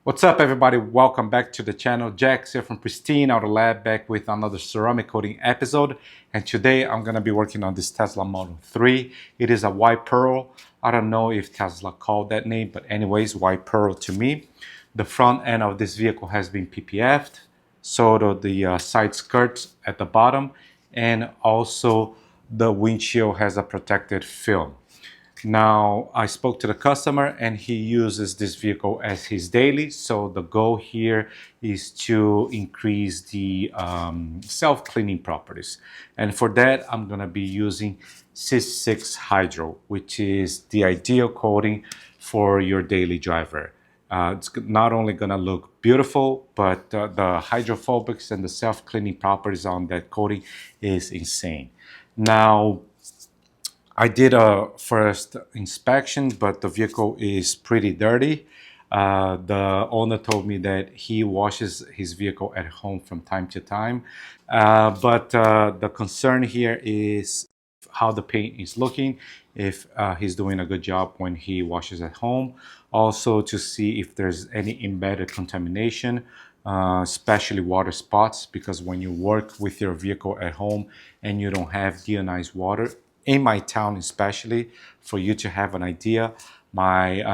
What's up, everybody? Welcome back to the channel. Jax here from Pristine Auto Lab, back with another ceramic coating episode. And today I'm gonna be working on this Tesla Model 3. It is a white pearl. I don't know if Tesla called that name, but anyways, white pearl to me. The front end of this vehicle has been PPF'd, so do the side skirts at the bottom, and also the windshield has a protected film. Now, I spoke to the customer and he uses this vehicle as his daily. So the goal here is to increase the self-cleaning properties. And for that, I'm gonna be using C6 Hydro, which is the ideal coating for your daily driver. It's not only gonna look beautiful, but the hydrophobics and the self-cleaning properties on that coating is insane. Now, I did a first inspection, but the vehicle is pretty dirty. The owner told me that he washes his vehicle at home from time to time. But the concern here is how the paint is looking, if he's doing a good job when he washes at home. Also to see if there's any embedded contamination, especially water spots, because when you work with your vehicle at home and you don't have deionized water, in my town especially, for you to have an idea, my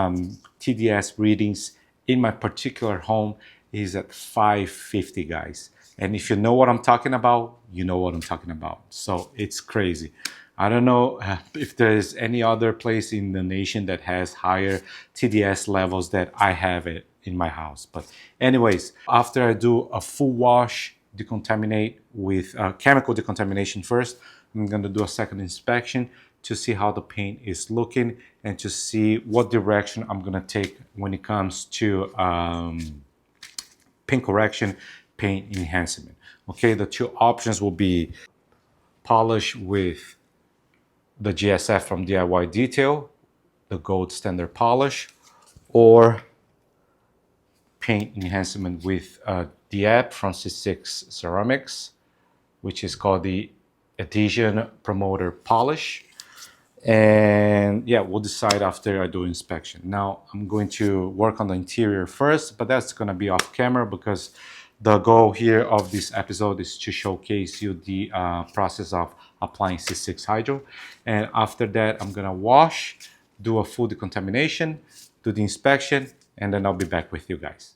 TDS readings in my particular home is at 550, guys. And if you know what I'm talking about, you know what I'm talking about. So it's crazy. I don't know if there's any other place in the nation that has higher TDS levels that I have it in my house. But anyways, after I do a full wash, decontaminate with chemical decontamination first, I'm going to do a second inspection to see how the paint is looking and to see what direction I'm going to take when it comes to paint correction, paint enhancement. Okay, the two options will be polish with the GSF from DIY Detail, the gold standard polish, or paint enhancement with the app from C6 Ceramics, which is called the Adhesion Promoter Polish. And yeah, we'll decide after I do inspection. Now I'm going to work on the interior first, but that's going to be off camera because the goal here of this episode is to showcase you the process of applying C6 Hydro. And after that, I'm going to wash, do a full decontamination, do the inspection, and then I'll be back with you guys.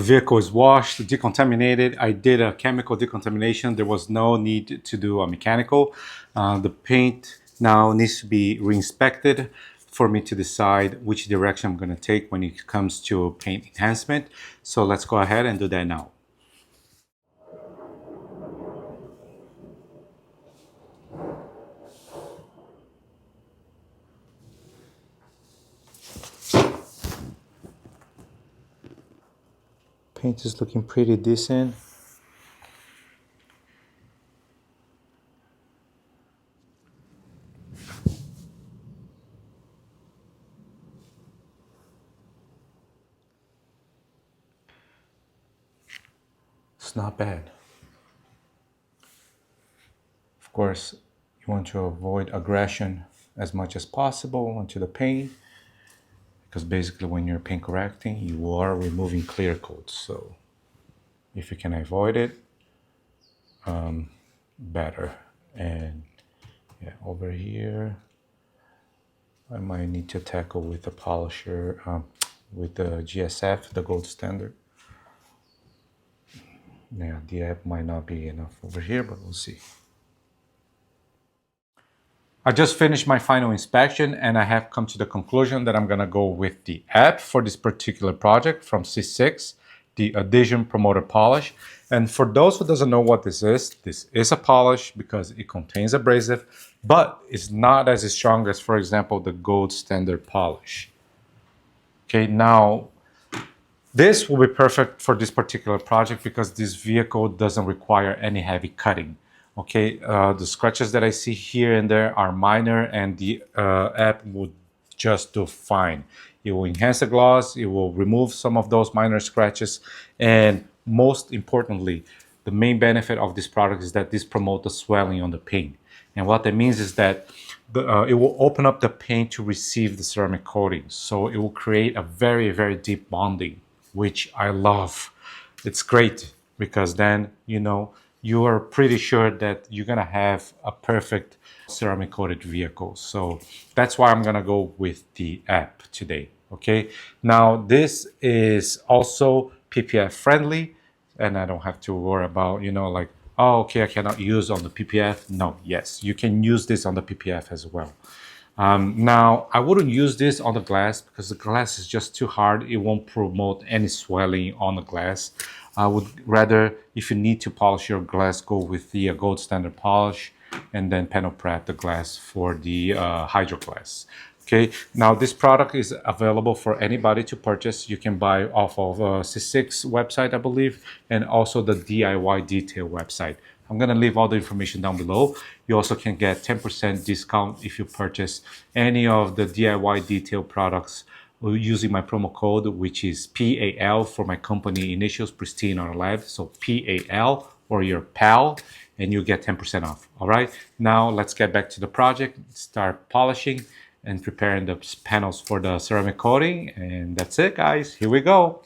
vehicle is washed, decontaminated. I did a chemical decontamination. There was no need to do a mechanical. The paint now needs to be re-inspected for me to decide which direction I'm going to take when it comes to paint enhancement. So let's go ahead and do that now. Paint is looking pretty decent. It's not bad. Of course, you want to avoid aggression as much as possible onto the paint, because basically when you're paint correcting, you are removing clear coats. So if you can avoid it, better. And yeah, over here, I might need to tackle with the polisher, with the GSF, the gold standard. Yeah, the app might not be enough over here, but we'll see. I just finished my final inspection and I have come to the conclusion that I'm gonna go with the app for this particular project from C6, the Adhesion Promoter Polish. And for those who doesn't know what this is a polish because it contains abrasive, but it's not as strong as, for example, the gold standard polish. Okay, now this will be perfect for this particular project because this vehicle doesn't require any heavy cutting. Okay, the scratches that I see here and there are minor, and the app would just do fine. It will enhance the gloss, it will remove some of those minor scratches, and most importantly, the main benefit of this product is that this promotes the swelling on the paint. And what that means is that it will open up the paint to receive the ceramic coating. So it will create a very, very deep bonding, which I love. It's great because then, you know, you are pretty sure that you're gonna have a perfect ceramic coated vehicle. So that's why I'm gonna go with the app today, okay? Now this is also PPF friendly and I don't have to worry about, you know, like, oh, okay, I cannot use on the PPF. No, yes, you can use this on the PPF as well. Now, I wouldn't use this on the glass because the glass is just too hard. It won't promote any swelling on the glass. I would rather, if you need to polish your glass, go with the gold standard polish and then panel prep the glass for the hydro glass. Okay, now this product is available for anybody to purchase. You can buy off of C6 website, I believe, and also the DIY detail website. I'm gonna leave all the information down below. You also can get 10% discount if you purchase any of the DIY detail products using my promo code, which is PAL for my company initials, Pristine on Lab. So PAL or your PAL, and you get 10% off. All right, now let's get back to the project, start polishing and preparing the panels for the ceramic coating. And that's it, guys. Here we go.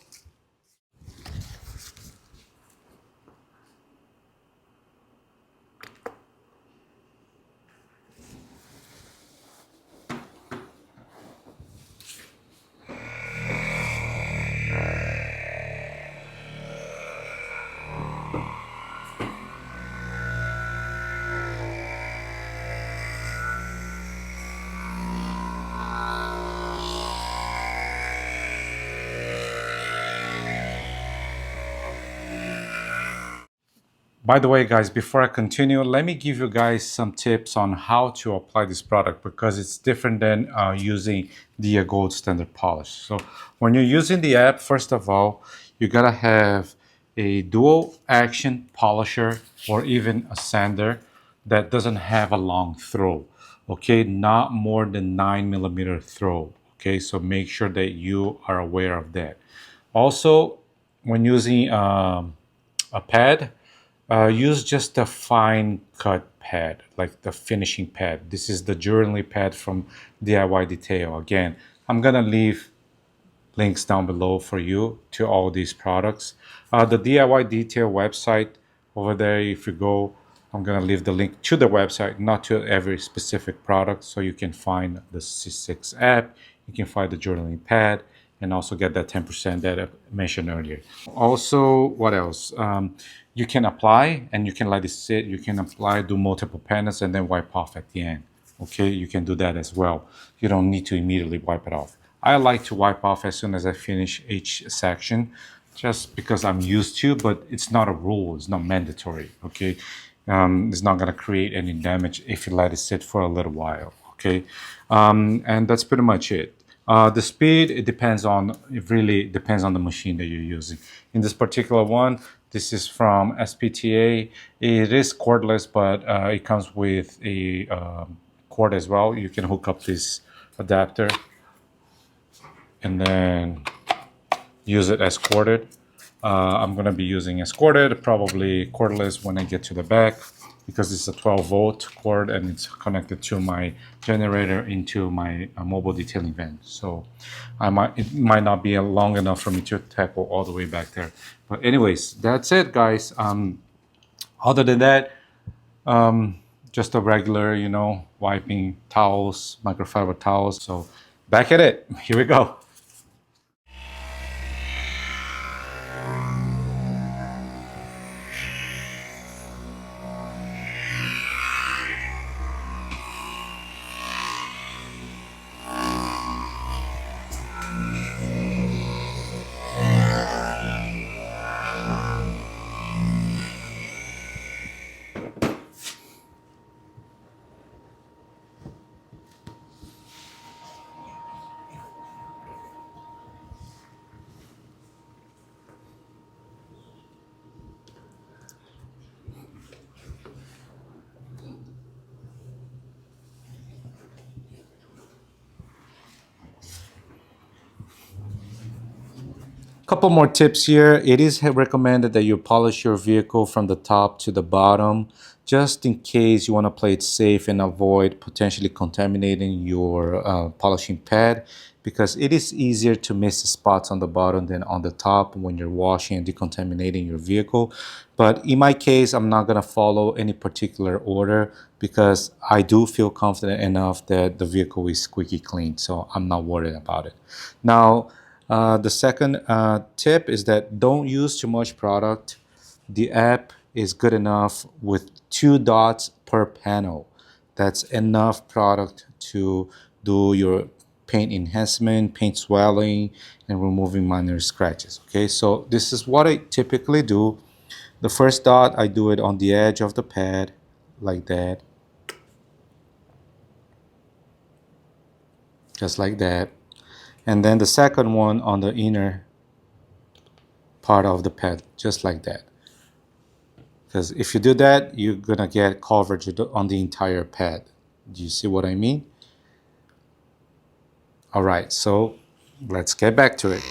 By the way, guys, before I continue, let me give you guys some tips on how to apply this product because it's different than using the gold standard polish. So when you're using the app, first of all, you gotta have a dual action polisher or even a sander that doesn't have a long throw. Okay, not more than 9mm throw. Okay, so make sure that you are aware of that. Also, when using a pad, use just a fine cut pad, like the finishing pad. This is the journaling pad from DIY Detail. Again, I'm gonna leave links down below for you to all these products. The DIY Detail website over there, if you go, I'm gonna leave the link to the website, not to every specific product, so you can find the C6 app, you can find the journaling pad, and also get that 10% that I mentioned earlier. Also, what else? You can apply and you can let it sit. You can apply, do multiple panels, and then wipe off at the end. Okay, you can do that as well. You don't need to immediately wipe it off. I like to wipe off as soon as I finish each section, just because I'm used to, but it's not a rule. It's not mandatory. Okay, it's not gonna create any damage if you let it sit for a little while. Okay, and that's pretty much it. The speed, it really depends on the machine that you're using. In this particular one, this is from SPTA. It is cordless, but it comes with a cord as well. You can hook up this adapter and then use it as corded. I'm going to be using as corded, probably cordless when I get to the back, because it's a 12-volt cord and it's connected to my generator into my mobile detailing van. So it might not be long enough for me to tackle all the way back there. But anyways, that's it, guys. Other than that, just a regular, wiping towels, microfiber towels. So back at it. Here we go. Couple more tips here. It is recommended that you polish your vehicle from the top to the bottom, just in case you want to play it safe and avoid potentially contaminating your polishing pad, because it is easier to miss spots on the bottom than on the top when you're washing and decontaminating your vehicle. But in my case, I'm not going to follow any particular order because I do feel confident enough that the vehicle is squeaky clean, so I'm not worried about it. Now, the second tip is that don't use too much product. The app is good enough with 2 dots per panel. That's enough product to do your paint enhancement, paint swelling, and removing minor scratches. Okay, so this is what I typically do. The first dot, I do it on the edge of the pad, like that. Just like that. And then the second one on the inner part of the pad, just like that. Because if you do that, you're gonna get coverage on the entire pad. Do you see what I mean? All right, so let's get back to it.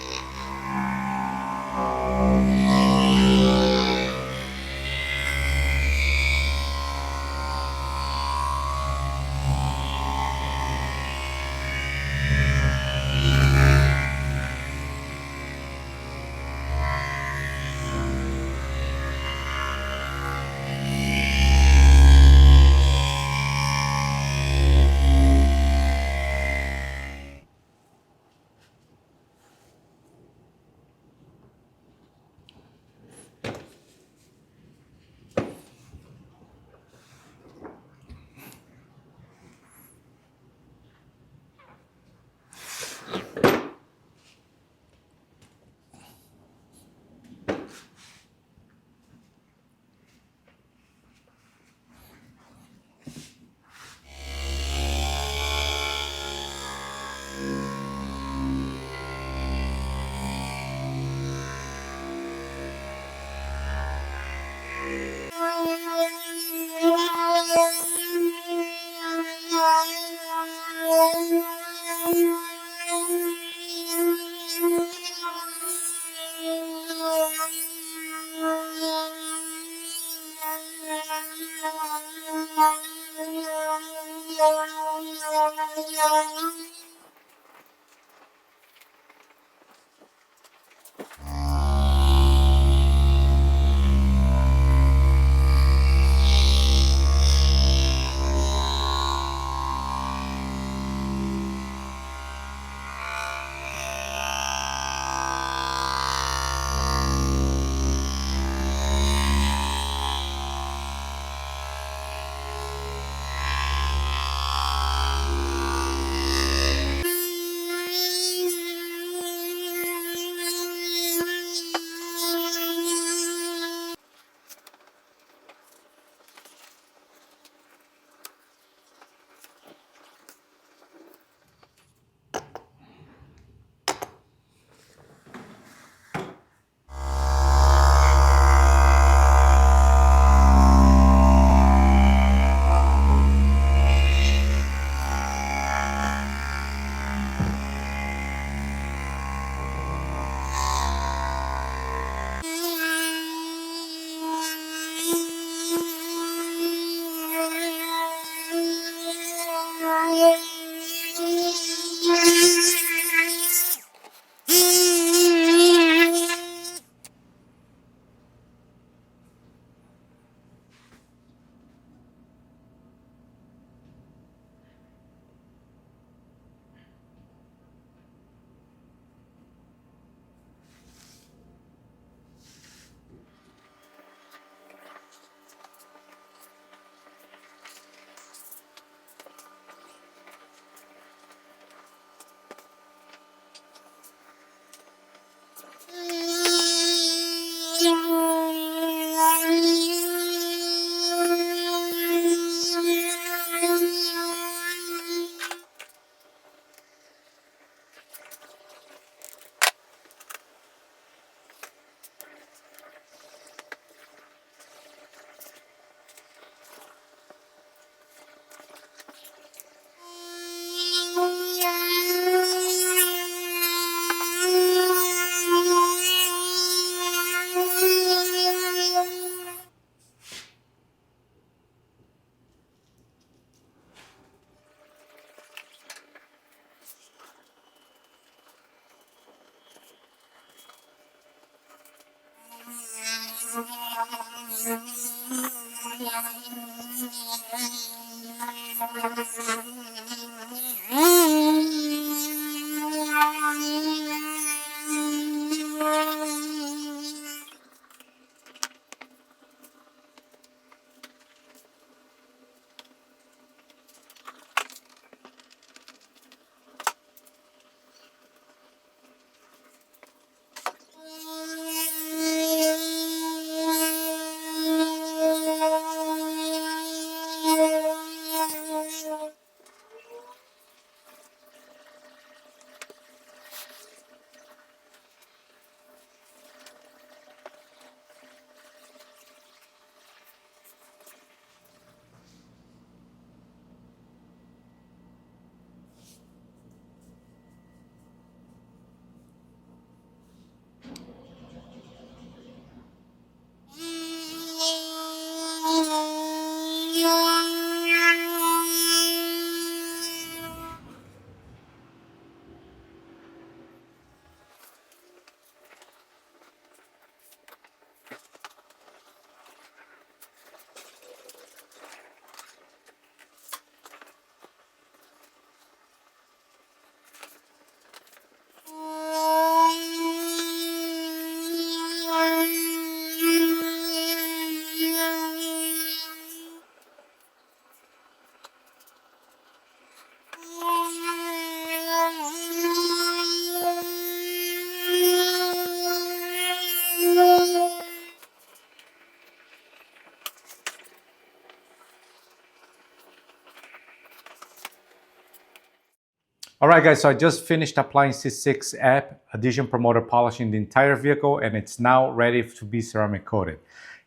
All right, guys, so I just finished applying C6 app adhesion promoter polish in the entire vehicle, and it's now ready to be ceramic coated.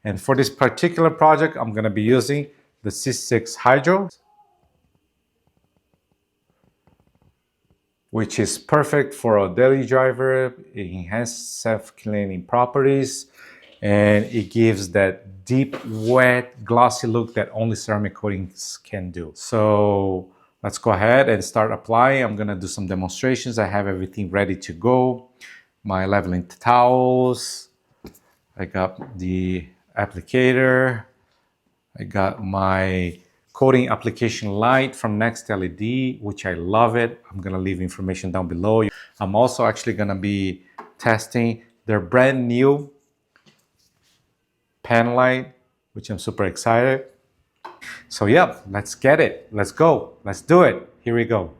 And for this particular project, I'm gonna be using the C6 Hydro, which is perfect for a daily driver. It enhances self-cleaning properties, and it gives that deep, wet, glossy look that only ceramic coatings can do. So let's go ahead and start applying. I'm gonna do some demonstrations. I have everything ready to go. My leveling towels. I got the applicator. I got my coating application light from Next LED, which I love it. I'm gonna leave information down below. I'm also actually gonna be testing their brand new pen light, which I'm super excited. So yeah, let's get it. Let's go. Let's do it. Here we go.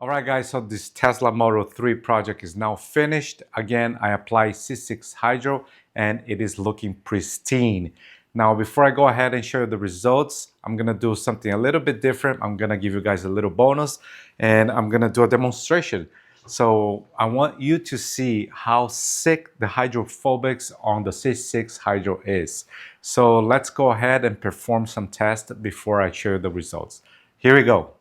All right, guys, so this Tesla Model 3 project is now finished. Again, I apply C6 Hydro and it is looking pristine. Now, before I go ahead and show you the results, I'm gonna do something a little bit different. I'm gonna give you guys a little bonus and I'm gonna do a demonstration. So I want you to see how sick the hydrophobics on the C6 Hydro is. So let's go ahead and perform some tests before I share the results. Here we go.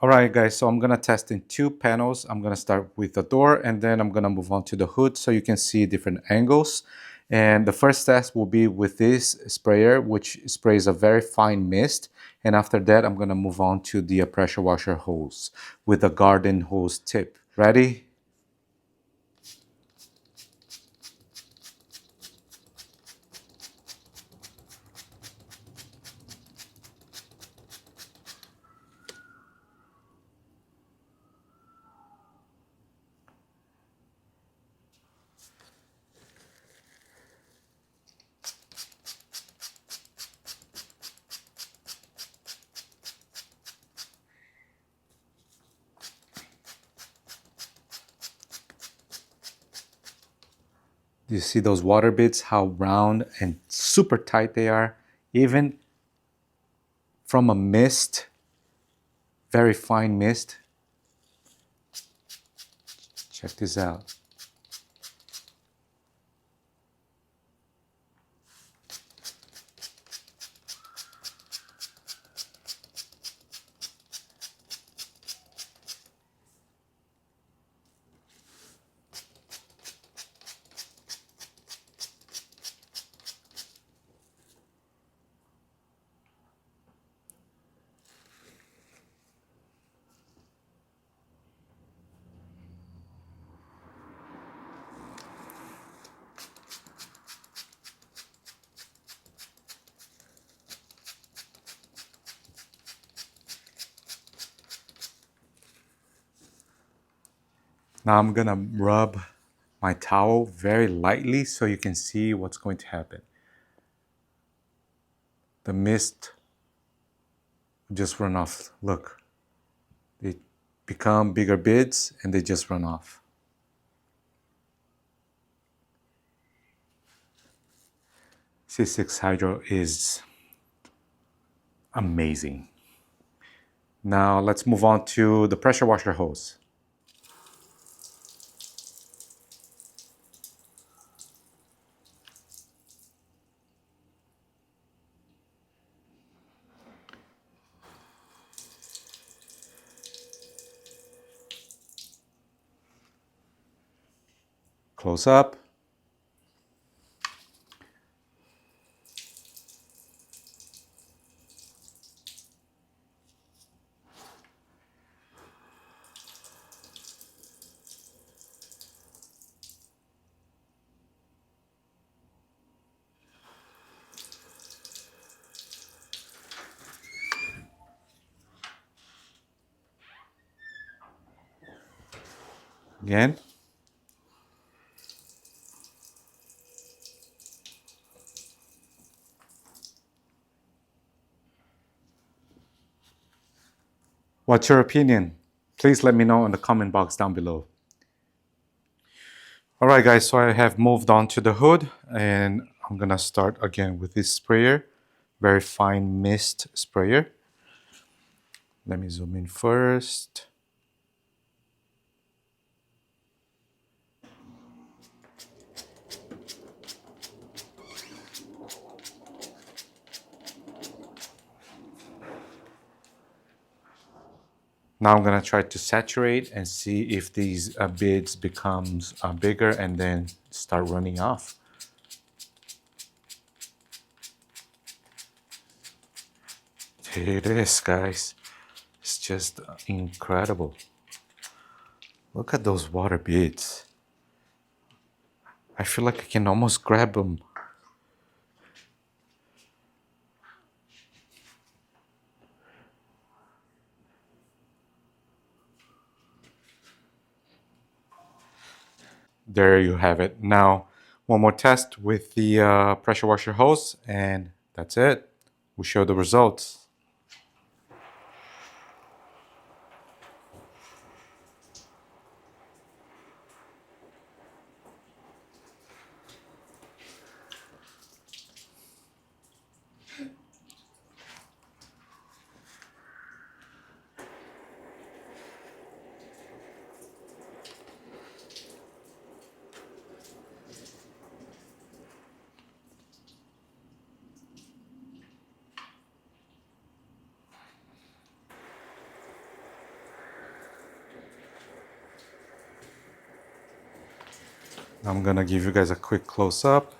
All right, guys, so I'm gonna test in two panels. I'm gonna start with the door and then I'm gonna move on to the hood so you can see different angles. And the first test will be with this sprayer, which sprays a very fine mist. And after that, I'm gonna move on to the pressure washer hose with a garden hose tip. Ready? Do you see those water bits, how round and super tight they are? Even from a mist, very fine mist. Check this out. Now I'm gonna rub my towel very lightly so you can see what's going to happen. The mist just run off. Look, they become bigger beads and they just run off. C6 Hydro is amazing. Now let's move on to the pressure washer hose. Close up. Again. What's your opinion? Please let me know in the comment box down below. All right, guys, so I have moved on to the hood and I'm gonna start again with this sprayer, very fine mist sprayer. Let me zoom in first. Now I'm gonna try to saturate and see if these beads becomes bigger and then start running off. Here it is, guys. It's just incredible. Look at those water beads. I feel like I can almost grab them. There you have it. Now, one more test with the pressure washer hose, and that's it. We'll show the results. I'm gonna give you guys a quick close-up.